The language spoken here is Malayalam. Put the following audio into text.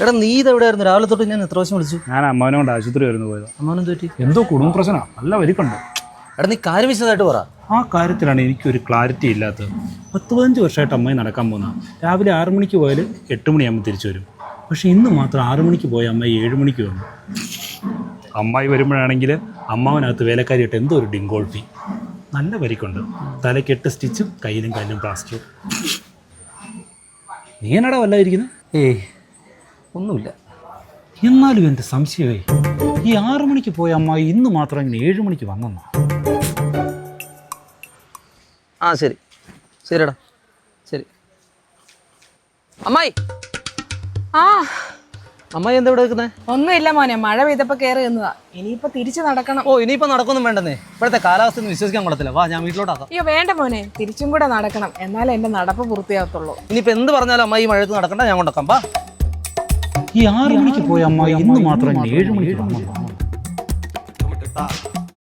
എടാ നീ ഇതെവിടെയായിരുന്നു? രാവിലെ തൊട്ട് ഞാൻ എത്ര പ്രാവശ്യം വിളിച്ചു. ഞാൻ അമ്മാവനെ കൊണ്ട് ആശുപത്രി വരുന്നു പോയത്. അമ്മാവനെന്ത് പറ്റി? എന്തോ കുടുംബ പ്രശ്നമാണ്, നല്ല വരിക്കുണ്ട്. എടാ നീ കാര്യം വിശദമായിട്ട് പറ. ആ കാര്യത്തിലാണ് എനിക്കൊരു ക്ലാരിറ്റി ഇല്ലാത്തത്. 10-15 വർഷമായിട്ട് അമ്മായി നടക്കാൻ പോകുന്ന. രാവിലെ 6 മണിക്ക് പോയാൽ 8 മണിയാകുമ്പോൾ തിരിച്ചു വരും. പക്ഷേ ഇന്ന് മാത്രം 6 മണിക്ക് പോയ അമ്മായി 7 മണിക്ക് വന്നു. അമ്മായി വരുമ്പോഴാണെങ്കിൽ അമ്മാവനകത്ത് വേലക്കാരിയായിട്ട് എന്തോ ഒരു ഡിങ്കോൾഫി. നല്ല വരിക്കുണ്ട്, തലയ്ക്ക് 8 സ്റ്റിച്ചും കയ്യിലും കല്ലും പ്ലാസ്റ്ററും. നീ എന്നാടാ വല്ലാതിരിക്കുന്നത്? ഏയ് ഒന്നുമില്ല. എന്നാലും എൻ്റെ സംശയമേ, ഈ 6 മണിക്ക് പോയ അമ്മായി ഇന്ന് മാത്രം ഇങ്ങനെ 7 മണിക്ക് വന്നെന്നാ. ആ ശരി ശരിടാ ശരി. അമ്മായി ആ അമ്മായി എന്താ ഇവിടെ വെക്കുന്നത്? ഒന്നുമില്ല മോനെ, മഴ പെയ്തപ്പോ കയറി നിന്നതാ. ഇനിയിപ്പോ തിരിച്ചു നടക്കണം. ഓ ഇനിയിപ്പോൾ നടക്കൊന്നും വേണ്ടെന്നേ. ഇപ്പോഴത്തെ കാലാവസ്ഥ ഒന്നും വിശ്വസിക്കാൻ കൊള്ളത്തില്ല. വാ ഞാൻ വീട്ടിലോട്ടാക്കാം. അയ്യോ വേണ്ട മോനെ, തിരിച്ചും കൂടെ നടക്കണം, എന്നാലേ എന്റെ നടപ്പ് പൂർത്തിയാകത്തുള്ളൂ. ഇനിയിപ്പോൾ എന്ത് പറഞ്ഞാലും അമ്മായി മഴയത്ത് നടക്കണ്ട, ഞാൻ കൊണ്ടാക്കാം. വാ. ഈ 6 മണിക്ക് പോയ അമ്മായി ഇന്ന് മാത്രം 7 മണിക്ക് വന്നെന്നാ.